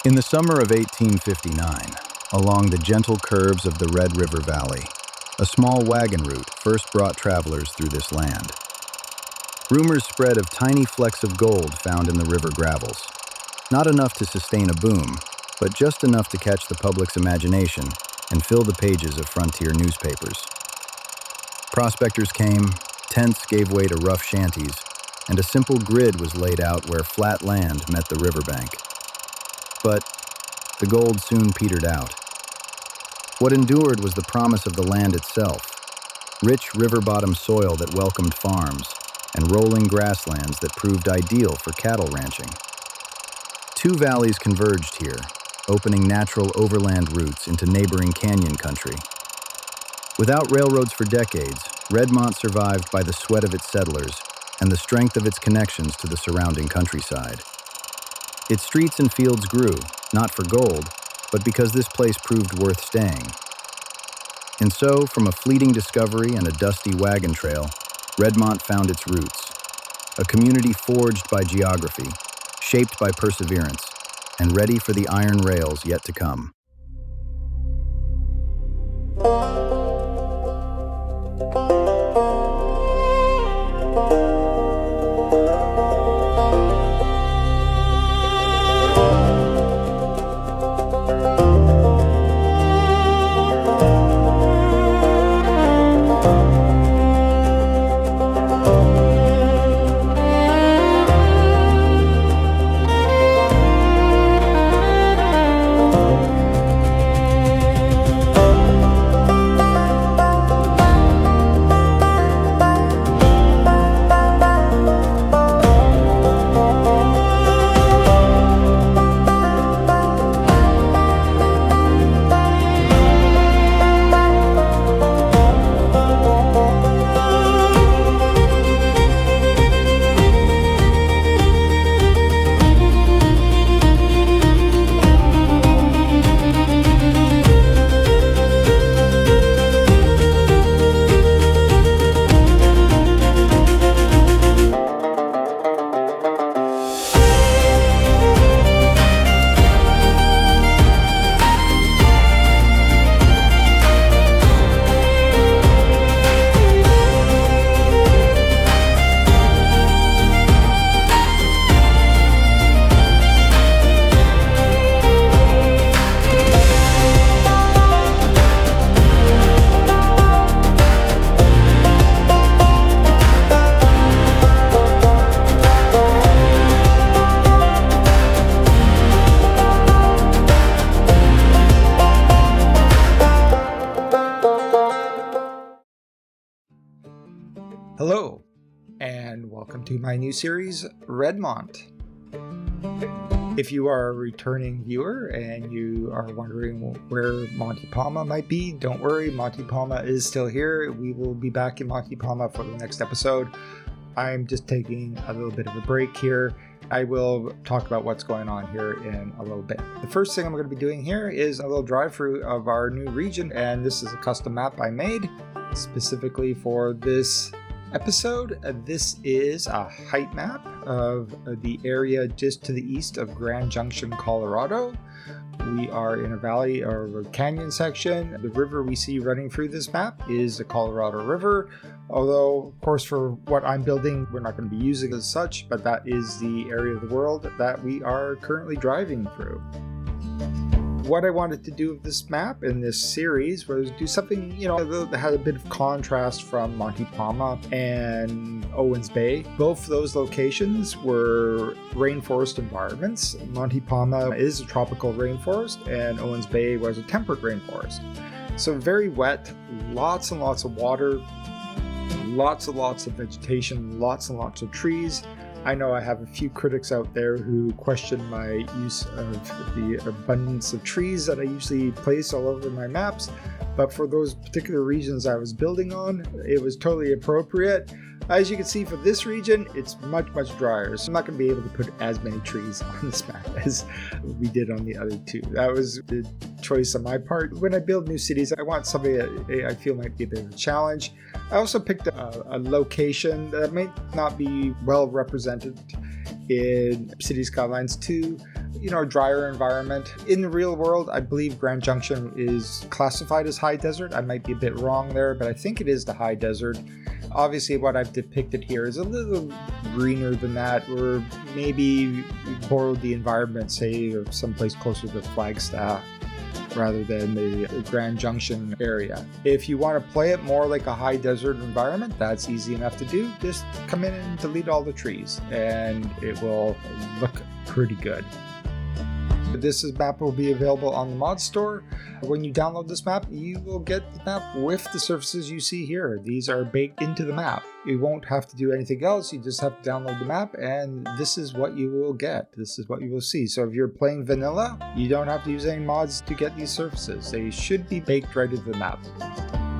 In the summer of 1859, along the gentle curves of the Red River Valley, a small wagon route first brought travelers through this land. Rumors spread of tiny flecks of gold found in the river gravels, not enough to sustain a boom, but just enough to catch the public's imagination and fill the pages of frontier newspapers. Prospectors came, tents gave way to rough shanties, and a simple grid was laid out where flat land met the riverbank. But the gold soon petered out. What endured was the promise of the land itself, rich river-bottom soil that welcomed farms, and rolling grasslands that proved ideal for cattle ranching. Two valleys converged here, opening natural overland routes into neighboring canyon country. Without railroads for decades, Redmont survived by the sweat of its settlers and the strength of its connections to the surrounding countryside. Its streets and fields grew, not for gold, but because this place proved worth staying. And so, from a fleeting discovery and a dusty wagon trail, Redmont found its roots, a community forged by geography, shaped by perseverance, and ready for the iron rails yet to come. Hello, and welcome to my new series, Redmont. If you are a returning viewer and you are wondering where Monte Palma might be, don't worry, Monte Palma is still here. We will be back in Monte Palma for the next episode. I'm just taking a little bit of a break here. I will talk about what's going on here in a little bit. The first thing I'm going to be doing here is a little drive-through of our new region, and this is a custom map I made specifically for this episode. This is a height map of the area just to the east of Grand Junction, Colorado. We are in a valley or a canyon section. The river we see running through this map is the Colorado River, although of course for what I'm building we're not going to be using it as such, but that is the area of the world that we are currently driving through. What I wanted to do with this map in this series was do something, that had a bit of contrast from Monte Palma and Owens Bay. Both those locations were rainforest environments. Monte Palma is a tropical rainforest and Owens Bay was a temperate rainforest. So very wet, lots and lots of water, lots and lots of vegetation, lots and lots of trees. I know I have a few critics out there who question my use of the abundance of trees that I usually place all over my maps, but for those particular regions I was building on, it was totally appropriate. As you can see for this region, it's much, much drier, so I'm not going to be able to put as many trees on this map as we did on the other two. That was the choice on my part. When I build new cities, I want something that I feel might be a bit of a challenge. I also picked a location that might not be well represented in City Skylines 2. a drier environment. In the real world, I believe Grand Junction is classified as high desert. I might be a bit wrong there, but I think it is the high desert. Obviously, what I've depicted here is a little greener than that, or maybe borrowed the environment, say, of someplace closer to Flagstaff, rather than the Grand Junction area. If you want to play it more like a high desert environment, that's easy enough to do. Just come in and delete all the trees, and it will look pretty good. This map will be available on the mod store. When you download this map, you will get the map with the surfaces you see here. These are baked into the map. You won't have to do anything else. You just have to download the map, and this is what you will get. This is what you will see. So if you're playing vanilla, you don't have to use any mods to get these surfaces. They should be baked right into the map.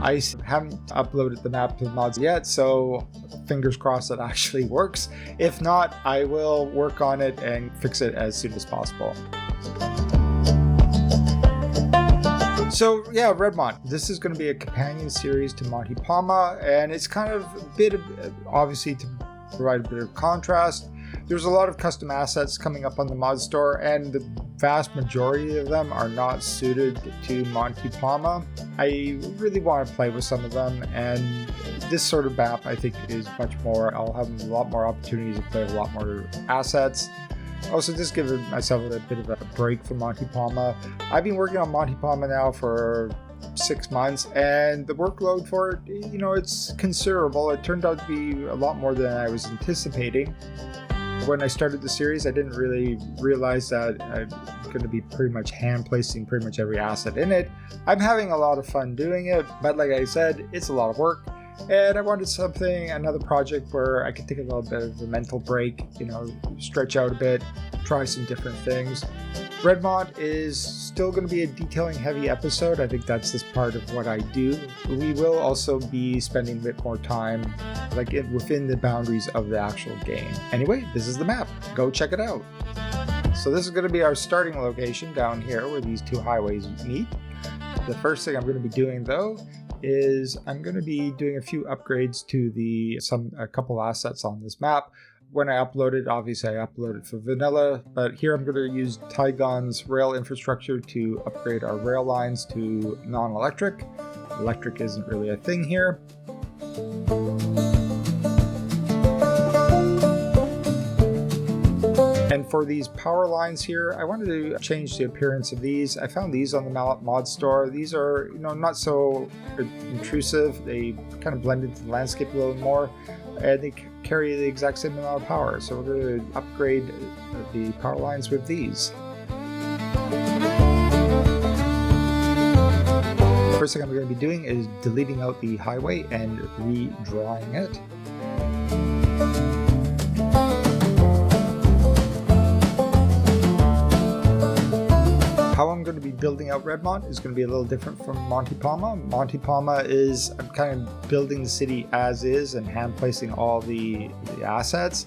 I haven't uploaded the map to the mods yet, so fingers crossed it actually works. If not, I will work on it and fix it as soon as possible. So yeah, Redmont. This is going to be a companion series to Monte Palma, and it's kind of a bit of, obviously, to provide a bit of contrast. There's a lot of custom assets coming up on the mod store, and the vast majority of them are not suited to Monte Palma. I really want to play with some of them, and this sort of map I think is much more. I'll have a lot more opportunities to play with a lot more assets. Also, just give myself a bit of a break from Monte Palma. I've been working on Monte Palma now for 6 months, and the workload for it, it's considerable. It turned out to be a lot more than I was anticipating. When I started the series, I didn't really realize that I'm going to be pretty much hand placing pretty much every asset in it. I'm having a lot of fun doing it, but like I said, it's a lot of work. And I wanted another project where I could take a little bit of a mental break, stretch out a bit, try some different things. Redmont is still going to be a detailing heavy episode. I think that's just part of what I do. We will also be spending a bit more time within the boundaries of the actual game. Anyway, this is the map. Go check it out. So this is going to be our starting location down here where these two highways meet. The first thing I'm going to be doing though is I'm going to be doing a few upgrades to a couple assets on this map. When I upload it, obviously I upload it for vanilla, but here I'm going to use Tygon's rail infrastructure to upgrade our rail lines to non-electric. Electric isn't really a thing here. And for these power lines here, I wanted to change the appearance of these. I found these on the mod store. These are, not so intrusive. They kind of blend into the landscape a little more, and they carry the exact same amount of power. So we're going to upgrade the power lines with these. First thing I'm going to be doing is deleting out the highway and redrawing it. How I'm going to be building out Redmont is going to be a little different from Monte Palma. Monte Palma is, I'm kind of building the city as is and hand placing all the assets.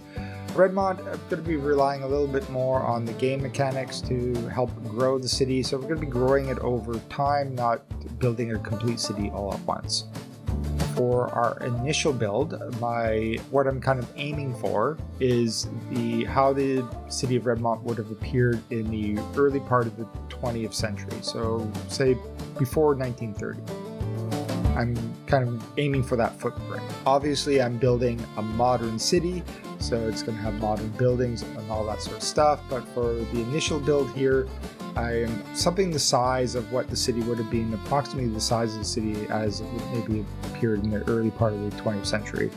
Redmont, I'm going to be relying a little bit more on the game mechanics to help grow the city. So we're going to be growing it over time, not building a complete city all at once. For our initial build, what I'm kind of aiming for is how the city of Redmont would have appeared in the early part of the 20th century. So say before 1930. I'm kind of aiming for that footprint. Obviously, I'm building a modern city, so it's going to have modern buildings and all that sort of stuff. But for the initial build here, I am something the size of what the city would have been, approximately the size of the city as it maybe appeared in the early part of the 20th century.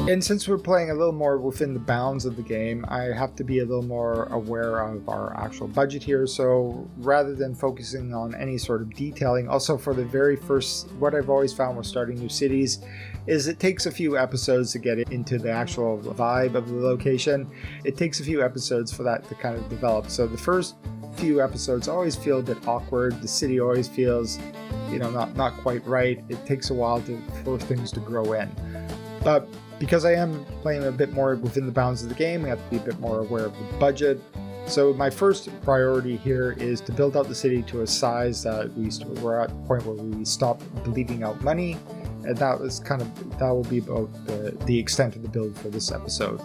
And since we're playing a little more within the bounds of the game, I have to be a little more aware of our actual budget here. So rather than focusing on any sort of detailing, also for the very first, what I've always found with starting new cities is it takes a few episodes to get into the actual vibe of the location. It takes a few episodes for that to kind of develop. So the first few episodes always feel a bit awkward. The city always feels, not quite right. It takes a while for things to grow in. But because I am playing a bit more within the bounds of the game, I have to be a bit more aware of the budget. So my first priority here is to build out the city to a size that we're at the point where we stop bleeding out money, And that will be about the extent of the build for this episode.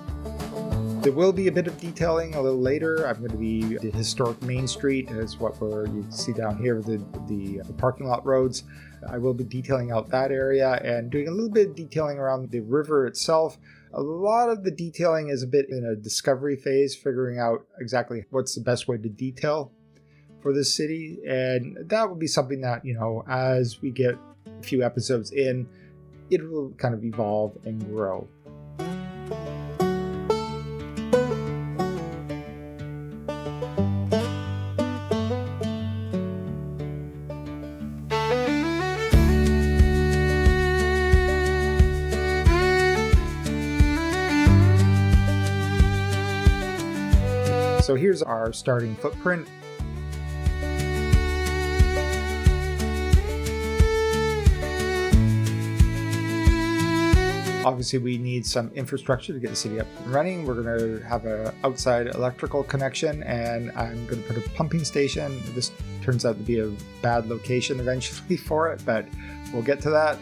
There will be a bit of detailing a little later. I'm going to be the historic Main Street, is what you see down here, the parking lot roads. I will be detailing out that area and doing a little bit of detailing around the river itself. A lot of the detailing is a bit in a discovery phase, figuring out exactly what's the best way to detail for this city. And that will be something that, as we get a few episodes in, it will kind of evolve and grow. So here's our starting footprint. Obviously, we need some infrastructure to get the city up and running. We're going to have an outside electrical connection, and I'm going to put a pumping station. This turns out to be a bad location eventually for it, but we'll get to that.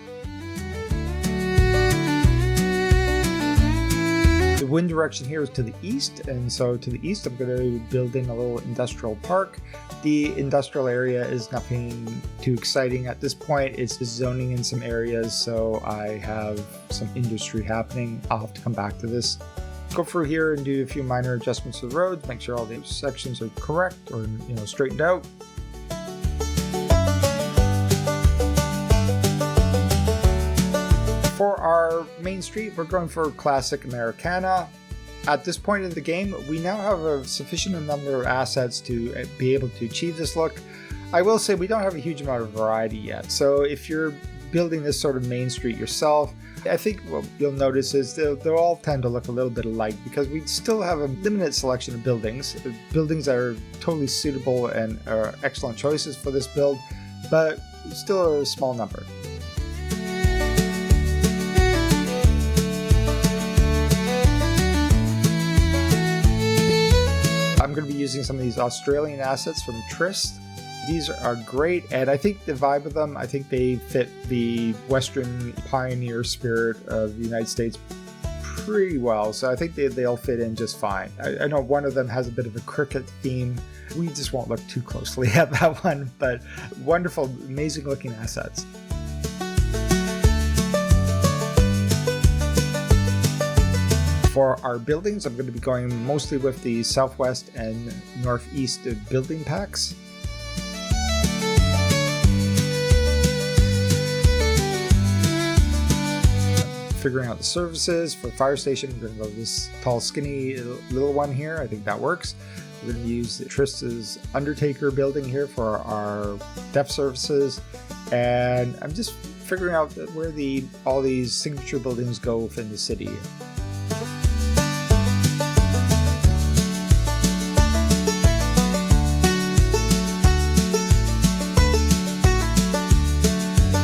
The wind direction here is to the east, and so to the east I'm going to be building a little industrial park. The industrial area is nothing too exciting at this point. It's just zoning in some areas, so I have some industry happening. I'll have to come back to this. Go through here and do a few minor adjustments to the roads, make sure all the sections are correct or straightened out. For our main street, we're going for classic Americana. At this point in the game, we now have a sufficient number of assets to be able to achieve this look. I will say we don't have a huge amount of variety yet, so if you're building this sort of main street yourself, I think what you'll notice is they'll all tend to look a little bit alike because we still have a limited selection of buildings that are totally suitable and are excellent choices for this build, but still a small number. I'm going to be using some of these Australian assets from Trist. These are great, and I think the vibe of them, I think they fit the Western pioneer spirit of the United States pretty well, so I think they'll fit in just fine. I know one of them has a bit of a cricket theme. We just won't look too closely at that one, but wonderful, amazing looking assets. For our buildings, I'm going to be going mostly with the southwest and northeast building packs. Figuring out the services for the fire station, we're going to go with this tall, skinny little one here. I think that works. We're going to use Trist's Undertaker building here for our depth services. And I'm just figuring out where all these signature buildings go within the city.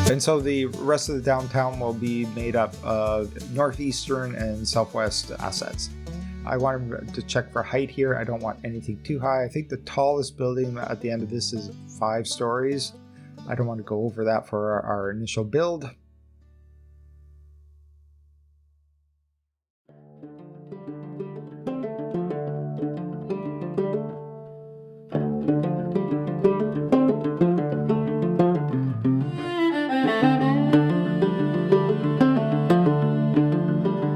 And so the rest of the downtown will be made up of northeastern and southwest assets. I wanted to check for height here. I don't want anything too high. I think the tallest building at the end of this is 5 stories. I don't want to go over that for our initial build.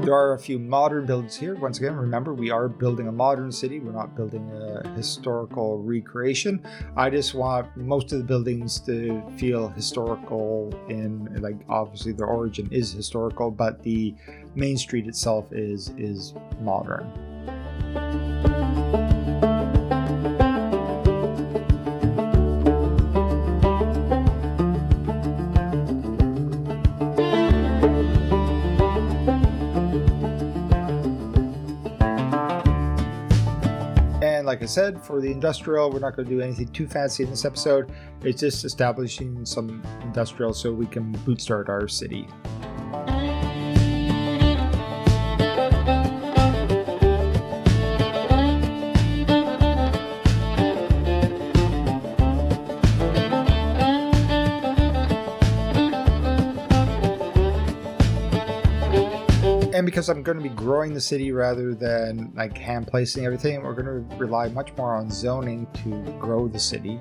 There are a few modern builds here. Once again, remember, we are building a modern city. We're not building a historical recreation. I just want most of the buildings to feel historical obviously their origin is historical, but the main street itself is modern. Like I said, for the industrial, we're not going to do anything too fancy in this episode. It's just establishing some industrial so we can bootstart our city. And because I'm going to be growing the city rather than like hand placing everything, we're going to rely much more on zoning to grow the city.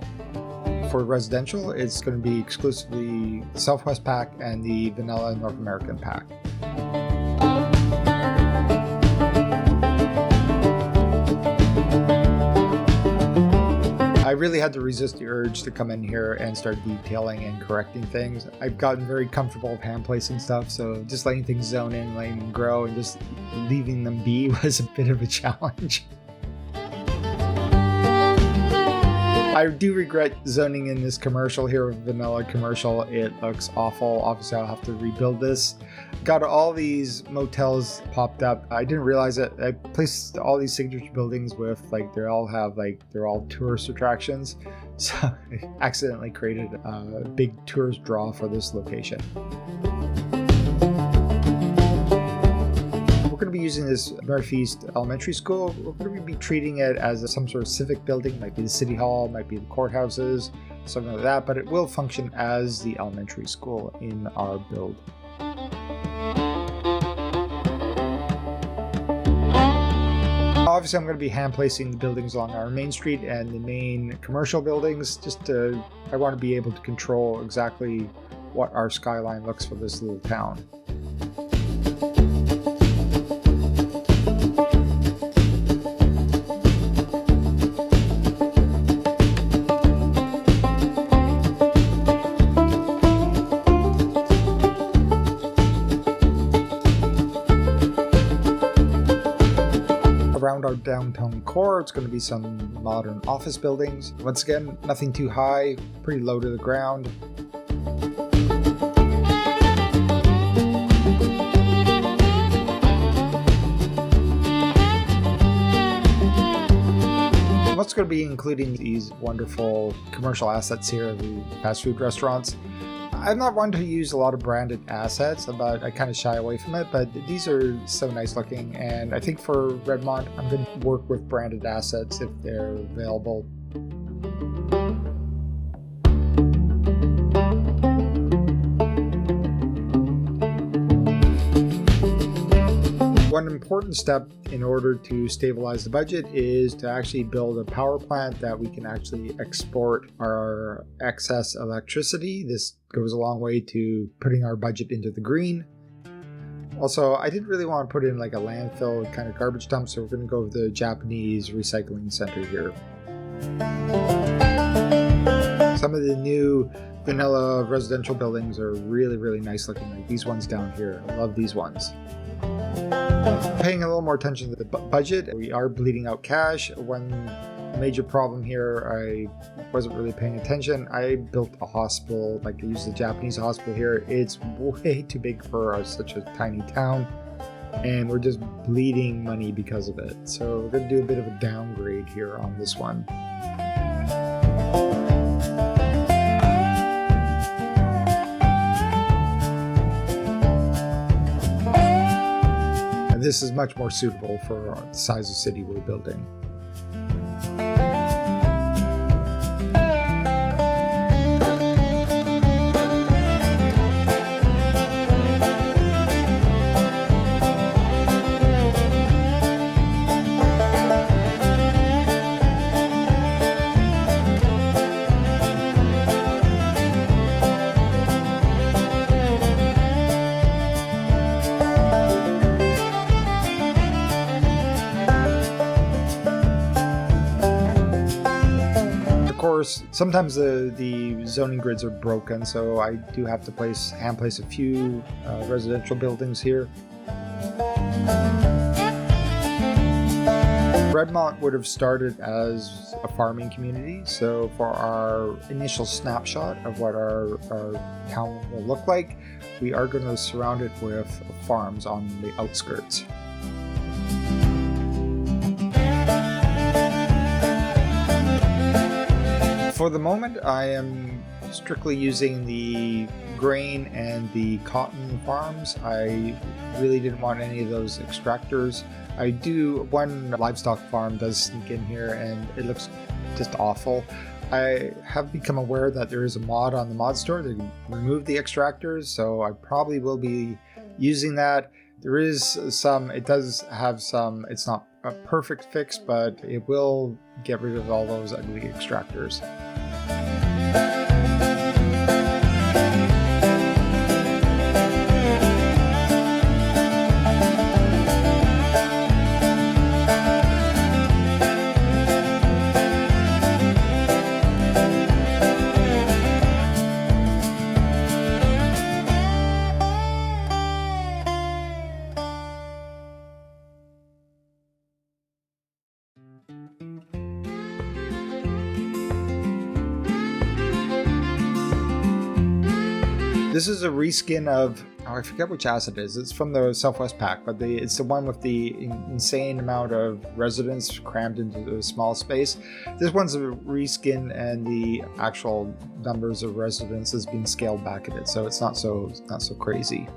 For residential, it's going to be exclusively the Southwest Pack and the Vanilla North American Pack. I really had to resist the urge to come in here and start detailing and correcting things. I've gotten very comfortable with hand placing stuff, so just letting things zone in, letting them grow, and just leaving them be was a bit of a challenge. I do regret zoning in this commercial here, vanilla commercial. It looks awful. Obviously, I'll have to rebuild this. Got all these motels popped up. I didn't realize it. I placed all these signature buildings with they're all tourist attractions. So I accidentally created a big tourist draw for this location. We're going to be using this Northeast Elementary School. We're going to be treating it as some sort of civic building. Might be the city hall, might be the courthouses, something like that, but it will function as the elementary school in our build. Obviously, I'm going to be hand placing the buildings along our main street and the main commercial buildings. I want to be able to control exactly what our skyline looks for this little town. Around our downtown core, it's going to be some modern office buildings. Once again, nothing too high, pretty low to the ground. I'm also going to be including these wonderful commercial assets here, the fast food restaurants. I'm not one to use a lot of branded assets, but I kind of shy away from it, but these are so nice looking, and I think for Redmont, I'm going to work with branded assets if they're available. One important step in order to stabilize the budget is to actually build a power plant that we can actually export our excess electricity. This goes a long way to putting our budget into the green. Also, I didn't really want to put in like a landfill kind of garbage dump, so we're going to go with the Japanese recycling center here. Some of the new vanilla residential buildings are really, really nice looking, like these ones down here. I love these ones. Paying a little more attention to the budget. We are bleeding out cash. One major problem here, I wasn't really paying attention. I built a hospital, I used the Japanese hospital here. It's way too big for such a tiny town, and we're just bleeding money because of it. So we're going to do a bit of a downgrade here on this one. This is much more suitable for the size of city we're building. Sometimes the zoning grids are broken, so I do have to hand place a few residential buildings here. Redmont would have started as a farming community, so for our initial snapshot of what our town will look like, we are going to surround it with farms on the outskirts. For the moment, I am strictly using the grain and the cotton farms. I really didn't want any of those extractors. One livestock farm does sneak in here and it looks just awful. I have become aware that there is a mod on the mod store that can remove the extractors, so I probably will be using that. There is some, it does have some, it's not a perfect fix, but it will get rid of all those ugly extractors. This is a reskin of, I forget which asset it is. It's from the Southwest Pack, but it's the one with the insane amount of residents crammed into a small space. This one's a reskin, and the actual numbers of residents has been scaled back a bit, so it's not so crazy.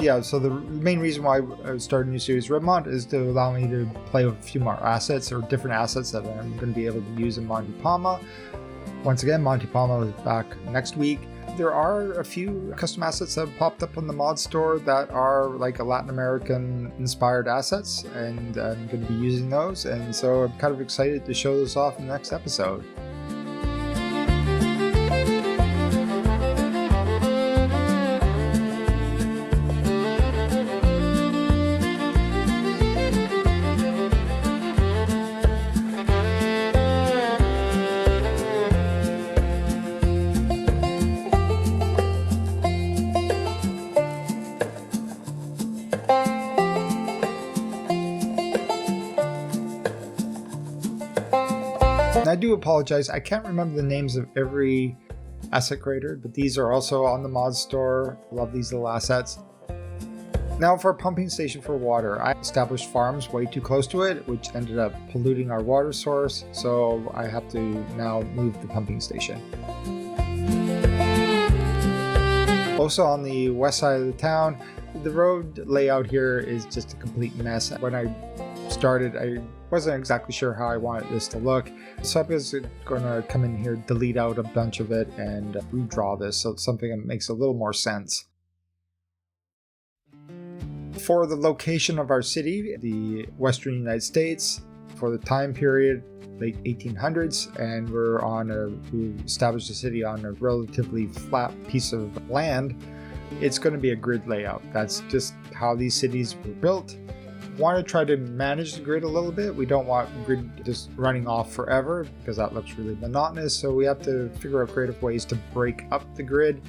Yeah, so the main reason why I started a new series, Redmont, is to allow me to play with a few more assets, or different assets that I'm going to be able to use in Monte Palma. Once again, Monte Palma is back next week. There are a few custom assets that have popped up on the mod store that are like a Latin American inspired assets, and I'm going to be using those, and so I'm kind of excited to show those off in the next episode. I do apologize, I can't remember the names of every asset creator, but these are also on the mod store. Love these little assets. Now for a pumping station for water, I established farms way too close to it, which ended up polluting our water source, so I have to now move the pumping station. Also on the west side of the town, the road layout here is just a complete mess. When I started, I wasn't exactly sure how I wanted this to look, so I was going to come in here, delete out a bunch of it, and redraw this so it's something that makes a little more sense. For the location of our city, the Western United States, for the time period, late 1800s, and we established the city on a relatively flat piece of land. It's going to be a grid layout. That's just how these cities were built. Want to try to manage the grid a little bit. We don't want grid just running off forever because that looks really monotonous, so we have to figure out creative ways to break up the grid,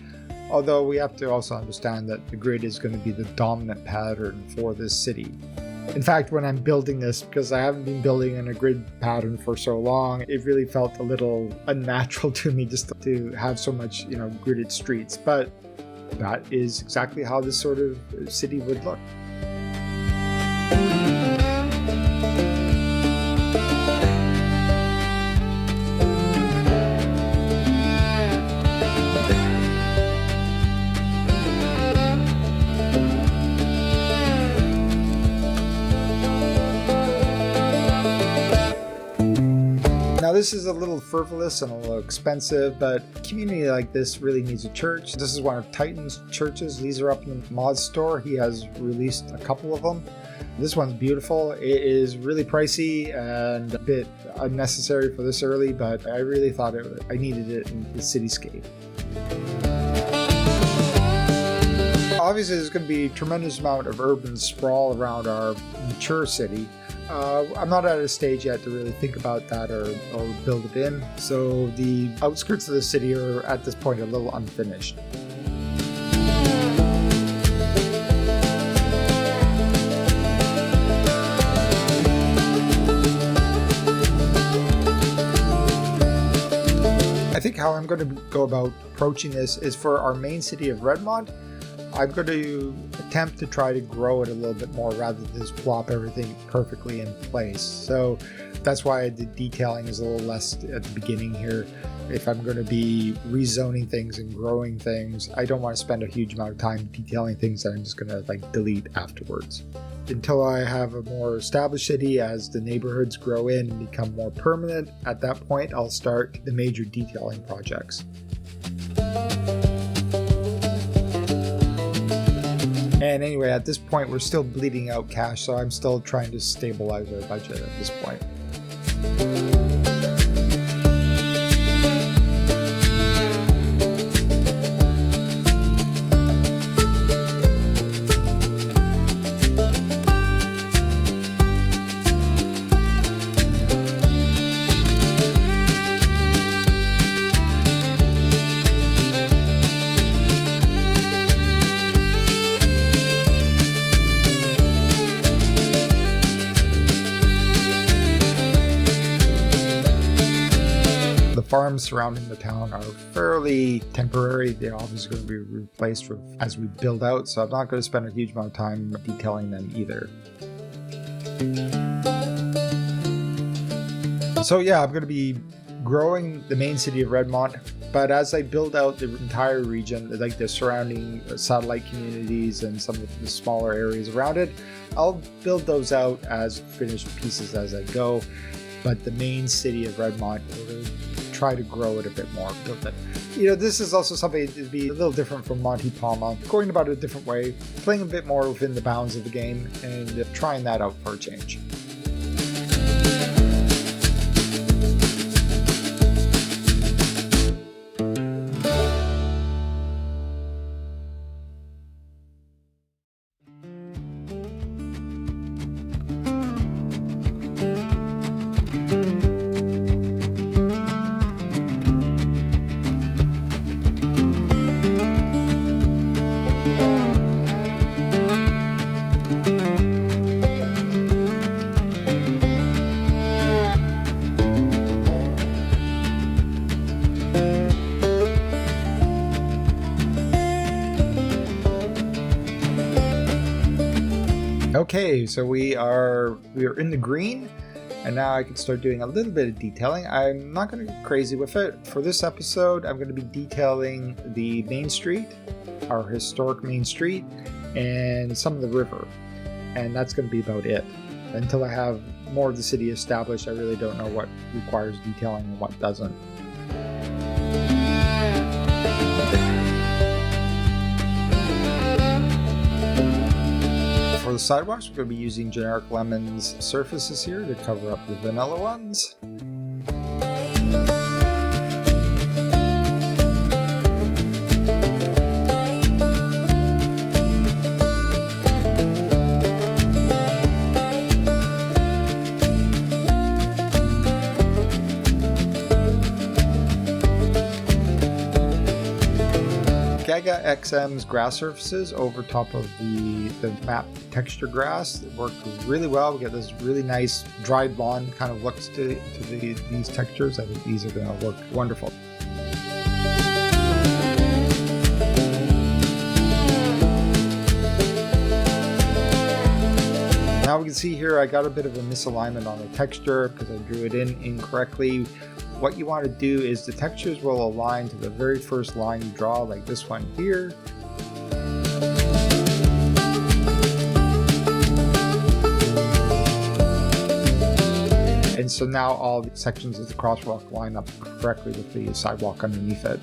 although we have to also understand that the grid is going to be the dominant pattern for this city. In fact, when I'm building this, because I haven't been building in a grid pattern for so long, it really felt a little unnatural to me just to have so much, gridded streets, but that is exactly how this sort of city would look. Now this is a little frivolous and a little expensive, but a community like this really needs a church. This is one of Titan's churches. These are up in the mod store. He has released a couple of them. This one's beautiful. It is really pricey and a bit unnecessary for this early, but I really thought I needed it in the cityscape. Obviously there's going to be a tremendous amount of urban sprawl around our mature city. I'm not at a stage yet to really think about that or build it in, so the outskirts of the city are at this point a little unfinished. I think how I'm going to go about approaching this is for our main city of Redmont. I'm going to attempt to try to grow it a little bit more rather than just plop everything perfectly in place. So that's why the detailing is a little less at the beginning here. If I'm going to be rezoning things and growing things, I don't want to spend a huge amount of time detailing things that I'm just going to like delete afterwards. Until I have a more established city, as the neighborhoods grow in and become more permanent, at that point I'll start the major detailing projects. And anyway, at this point we're still bleeding out cash, so I'm still trying to stabilize our budget at this point. Farms surrounding the town are fairly temporary. They're obviously going to be replaced as we build out, so I'm not going to spend a huge amount of time detailing them either. So yeah, I'm going to be growing the main city of Redmont, but as I build out the entire region, like the surrounding satellite communities and some of the smaller areas around it, I'll build those out as finished pieces as I go. But the main city of Redmont, we're going to try to grow it a bit more, build it. This is also something to be a little different from Monte Palma, going about it a different way, playing a bit more within the bounds of the game, and trying that out for a change. Okay, so we are in the green, and now I can start doing a little bit of detailing. I'm not going to get crazy with it. For this episode, I'm going to be detailing the main street, our historic main street, and some of the river. And that's going to be about it. Until I have more of the city established, I really don't know what requires detailing and what doesn't. For the sidewalks, we're going to be using generic lemons surfaces here to cover up the vanilla ones. I got XM's grass surfaces over top of the map texture grass. It worked really well. We get this really nice dried lawn kind of looks to these textures. I think these are going to look wonderful. Now we can see here I got a bit of a misalignment on the texture because I drew it in incorrectly. What you want to do is the textures will align to the very first line you draw, like this one here. And so now all the sections of the crosswalk line up correctly with the sidewalk underneath it.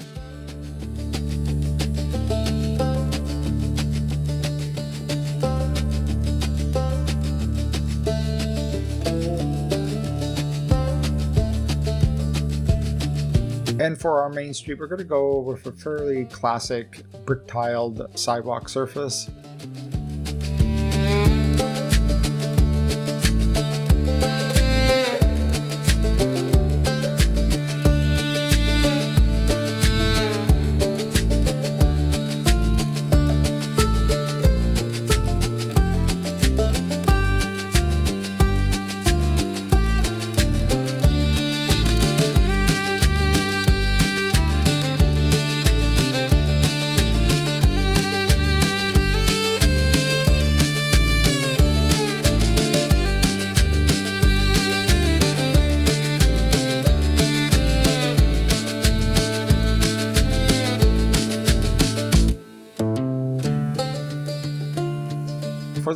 And for our main street, we're going to go with a fairly classic brick-tiled sidewalk surface.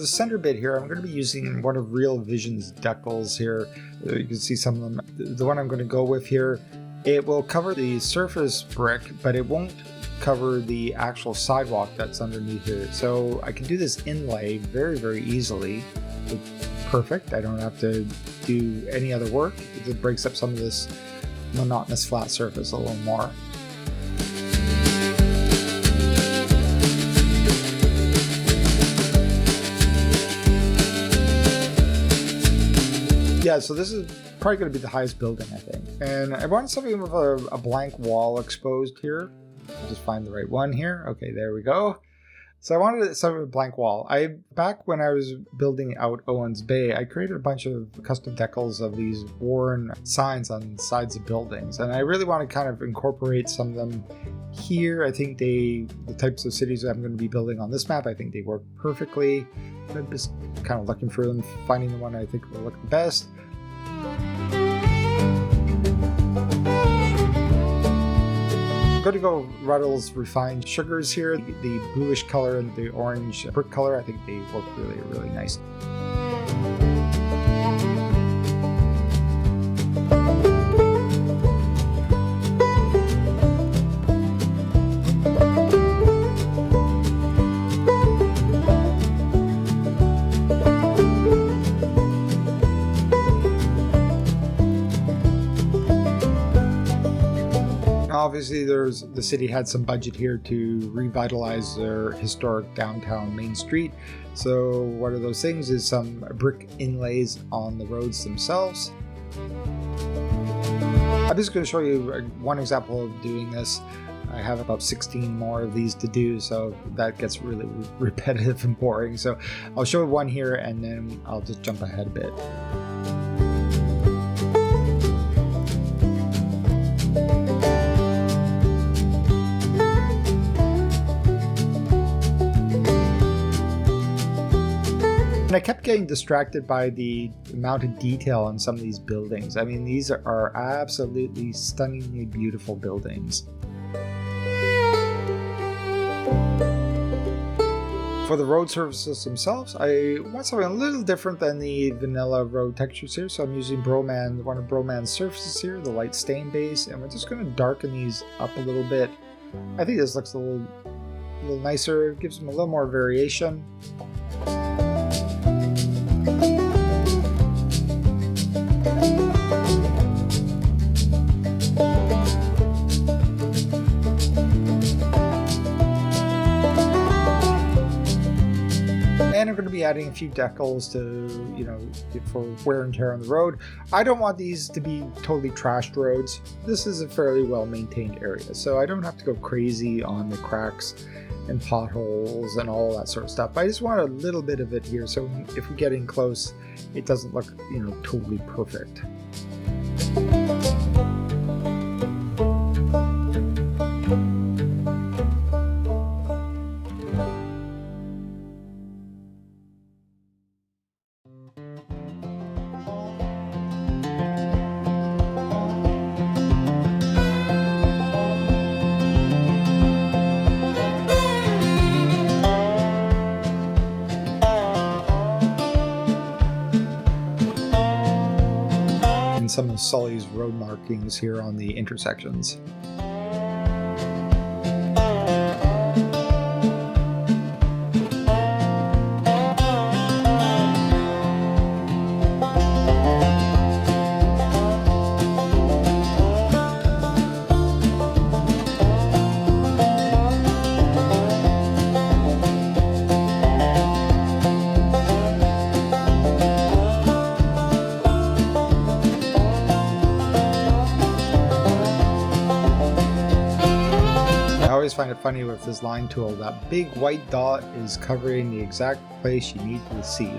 the center bit here, I'm going to be using one of Real Vision's decals here. You can see some of them. The one I'm going to go with here, it will cover the surface brick, but it won't cover the actual sidewalk that's underneath here. So I can do this inlay very, very easily. It's perfect. I don't have to do any other work. It just breaks up some of this monotonous flat surface a little more. Yeah, so this is probably going to be the highest building, I think. And I wanted something with a blank wall exposed here. I'll just find the right one here. Okay, there we go. So I wanted something with a blank wall. Back when I was building out Owens Bay, I created a bunch of custom decals of these worn signs on sides of buildings. And I really want to kind of incorporate some of them here. I think the types of cities that I'm going to be building on this map, I think they work perfectly. I'm just kind of looking for them, finding the one I think will look the best. I'm going to go Ruddle's Refined Sugars here. The bluish color and the orange brick color, I think they look really, really nice. Obviously, the city had some budget here to revitalize their historic downtown Main Street. So one of those things is some brick inlays on the roads themselves. I'm just going to show you one example of doing this. I have about 16 more of these to do, so that gets really repetitive and boring. So I'll show one here and then I'll just jump ahead a bit. And I kept getting distracted by the amount of detail on some of these buildings. I mean, these are absolutely stunningly beautiful buildings. For the road surfaces themselves, I want something a little different than the vanilla road textures here. So I'm using Broman, one of Broman's surfaces here, the light stain base, and we're just going to darken these up a little bit. I think this looks a little nicer. It gives them a little more variation. And I'm going to be adding a few decals to, for wear and tear on the road. I don't want these to be totally trashed roads. This is a fairly well maintained area, so I don't have to go crazy on the cracks and potholes and all that sort of stuff. I just want a little bit of it here, so if we get in close, it doesn't look, totally perfect. Some of Sully's road markings here on the intersections. I always find it funny with this line tool, that big white dot is covering the exact place you need to see.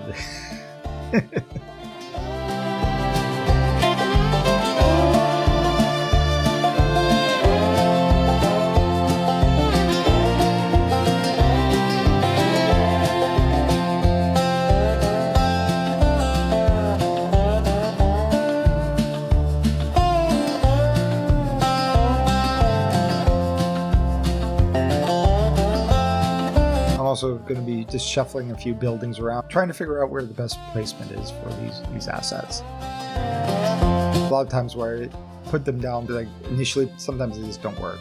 also going to be just shuffling a few buildings around, trying to figure out where the best placement is for these assets. A lot of times where I put them down, like initially, sometimes they just don't work.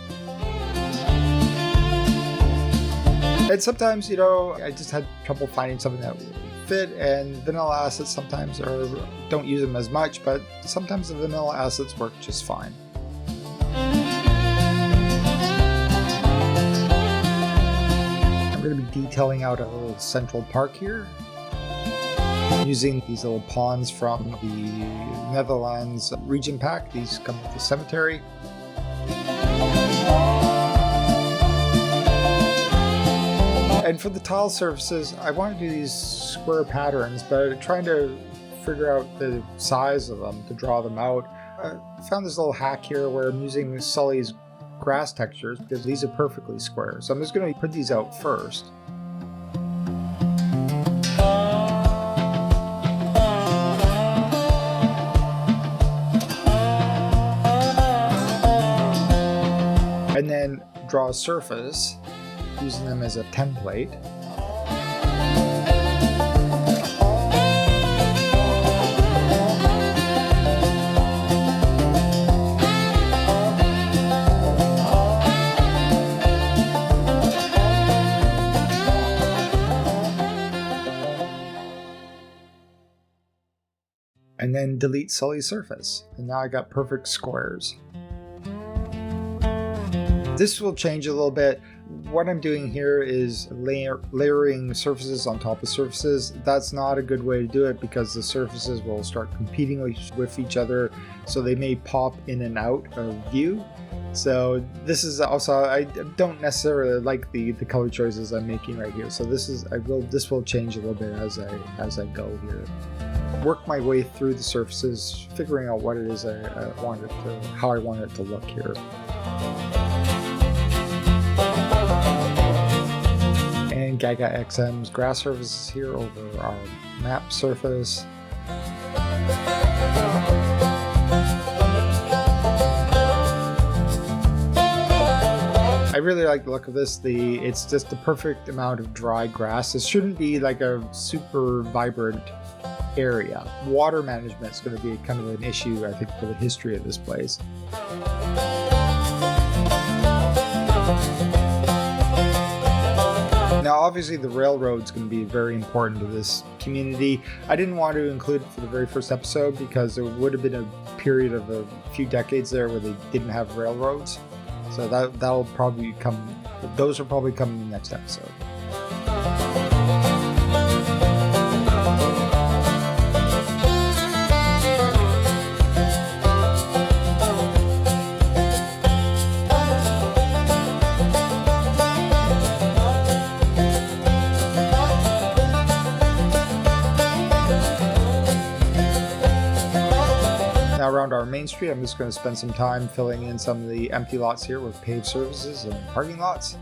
And sometimes, I just had trouble finding something that would fit, and vanilla assets sometimes don't use them as much, but sometimes the vanilla assets work just fine. I'm going to be detailing out a little central park here, using these little ponds from the Netherlands region pack. These come with the cemetery. And for the tile surfaces, I want to do these square patterns, but trying to figure out the size of them to draw them out. I found this little hack here where I'm using Sully's grass textures because these are perfectly square. So I'm just going to put these out first. And then draw a surface using them as a template. And then delete Sully's surface. And now I got perfect squares. This will change a little bit. What I'm doing here is layering surfaces on top of surfaces. That's not a good way to do it because the surfaces will start competing with each other, so they may pop in and out of view. So this is also, I don't necessarily like the color choices I'm making right here. So this will change a little bit as I go here. Work my way through the surfaces, figuring out what it is how I want it to look here. And Gaga XM's grass surfaces here over our map surface. I really like the look of this. It's just the perfect amount of dry grass. This shouldn't be like a super vibrant area. Water management is going to be kind of an issue, I think, for the history of this place. Now, obviously, the railroad's going to be very important to this community. I didn't want to include it for the very first episode because there would have been a period of a few decades there where they didn't have railroads. So that'll probably come. Those will probably come in the next episode. Now around our main street, I'm just going to spend some time filling in some of the empty lots here with paved surfaces and parking lots.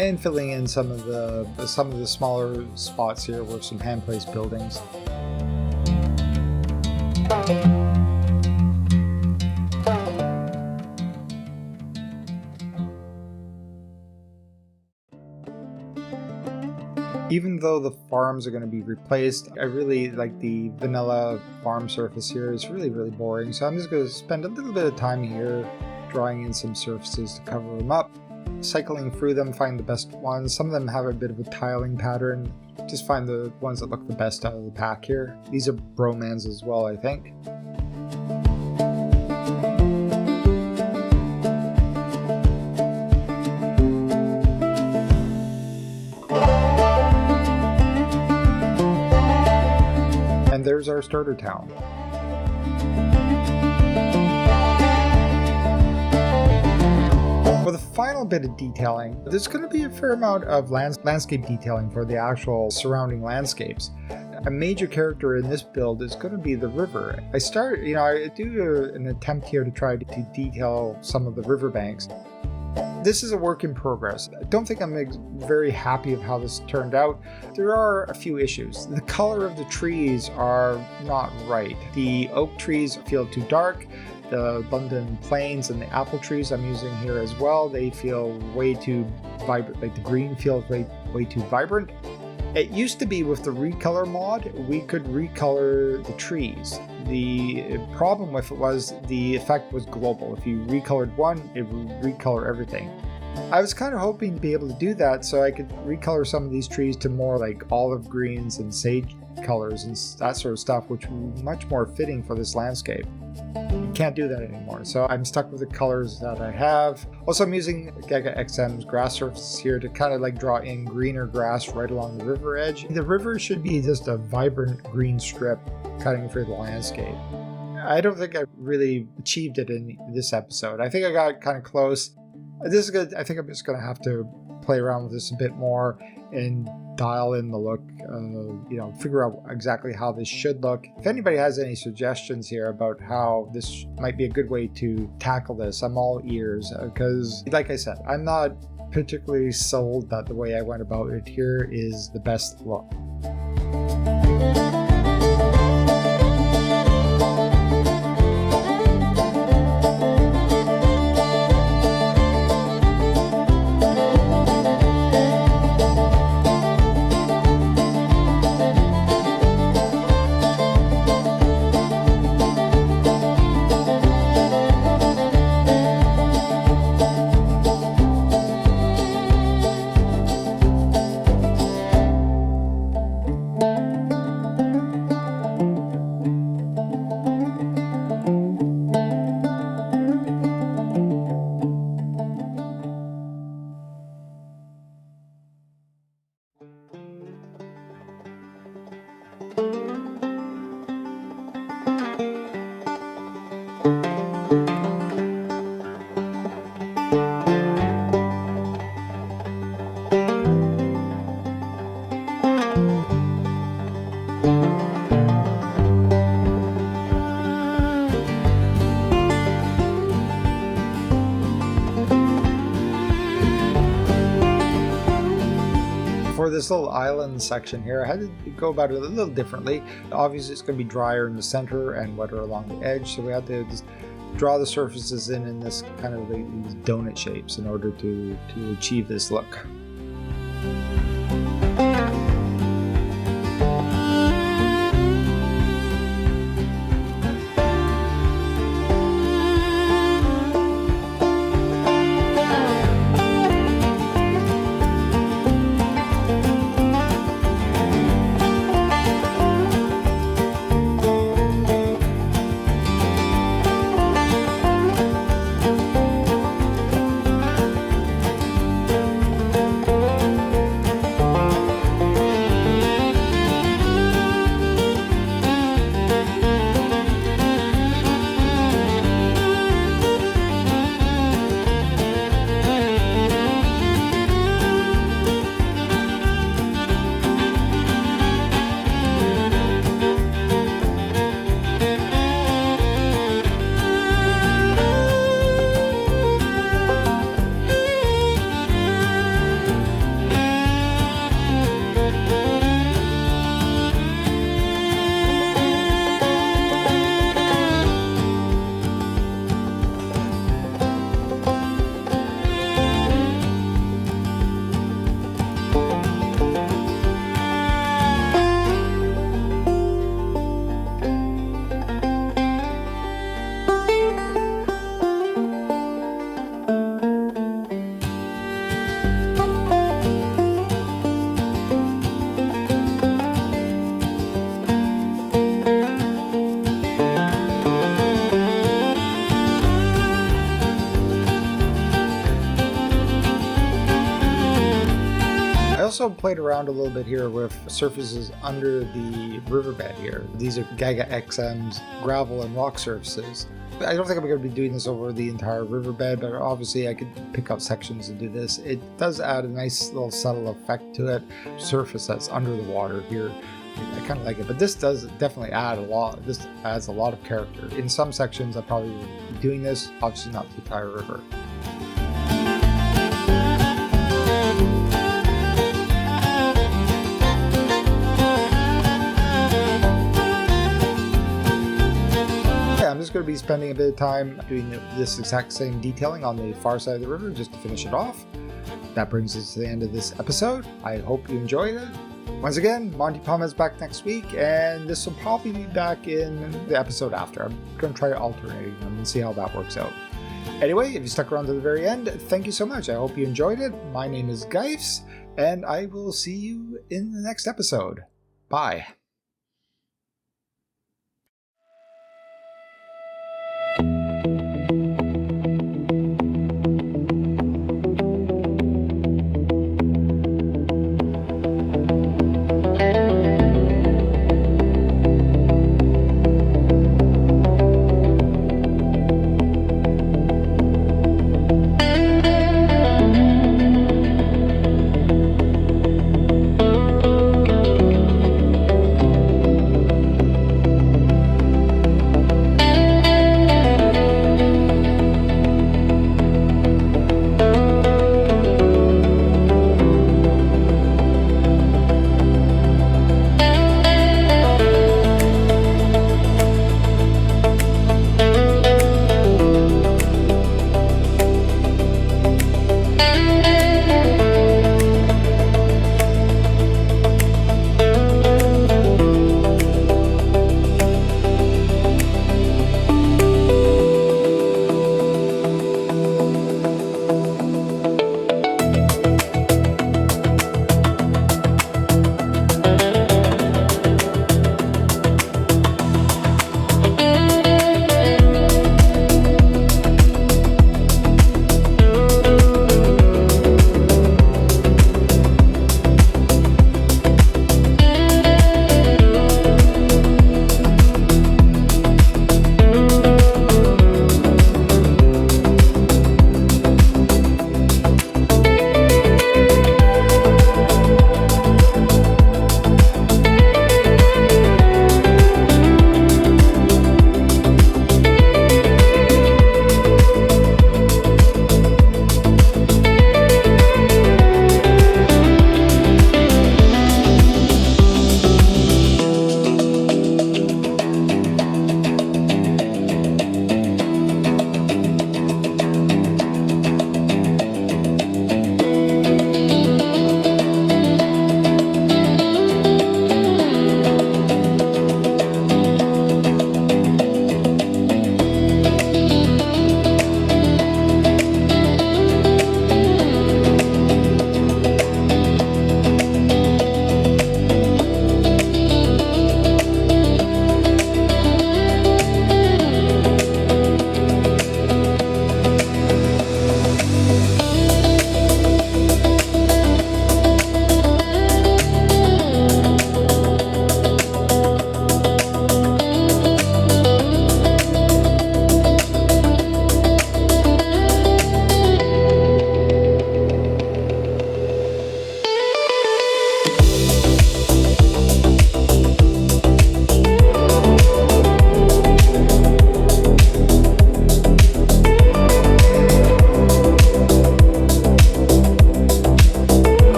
And filling in some of the smaller spots here with some hand-placed buildings. Even though the farms are going to be replaced, I really like the vanilla farm surface here. It's really, really boring. So I'm just going to spend a little bit of time here drawing in some surfaces to cover them up. Cycling through them, find the best ones. Some of them have a bit of a tiling pattern. Just find the ones that look the best out of the pack here. These are bromans as well, I think. And there's our starter town. For the final bit of detailing, there's going to be a fair amount of landscape detailing for the actual surrounding landscapes. A major character in this build is going to be the river. I do an attempt here to try to detail some of the riverbanks. This is a work in progress. I don't think I'm very happy of how this turned out. There are a few issues. The color of the trees are not right. The oak trees feel too dark. The London planes and the apple trees I'm using here as well, they feel way too vibrant. Like the green feels way too vibrant. It used to be with the recolor mod, we could recolor the trees. The problem with it was the effect was global. If you recolored one, it would recolor everything. I was kind of hoping to be able to do that so I could recolor some of these trees to more like olive greens and sage colors and that sort of stuff, which would be much more fitting for this landscape. You can't do that anymore, so I'm stuck with the colors that I have. Also, I'm using Giga XM's grass surfaces here to kind of like draw in greener grass right along the river edge. The river should be just a vibrant green strip cutting through the landscape. I don't think I really achieved it in this episode. I think I got kind of close. This is good. I think I'm just going to have to play around with this a bit more and dial in the look, figure out exactly how this should look. If anybody has any suggestions here about how this might be a good way to tackle this, I'm all ears, because like I said, I'm not particularly sold that the way I went about it here is the best look. For this little island section here, I had to go about it a little differently. Obviously, it's going to be drier in the center and wetter along the edge, so we had to just draw the surfaces in this kind of these donut shapes in order to achieve this look. also played around a little bit here with surfaces under the riverbed here. These are Gaga XM's gravel and rock surfaces. I don't think I'm going to be doing this over the entire riverbed, but obviously I could pick out sections and do this. It does add a nice little subtle effect to it. Surface that's under the water here. I kind of like it, but this does definitely add a lot. This adds a lot of character. In some sections, I probably will be doing this, obviously not the entire river. I'm just going to be spending a bit of time doing this exact same detailing on the far side of the river just to finish it off. That brings us to the end of this episode. I hope you enjoyed it. Once again, Monty Palma's back next week, and this will probably be back in the episode after. I'm going to try alternating them and see how that works out. Anyway, if you stuck around to the very end, thank you so much. I hope you enjoyed it. My name is Geifs, and I will see you in the next episode. Bye.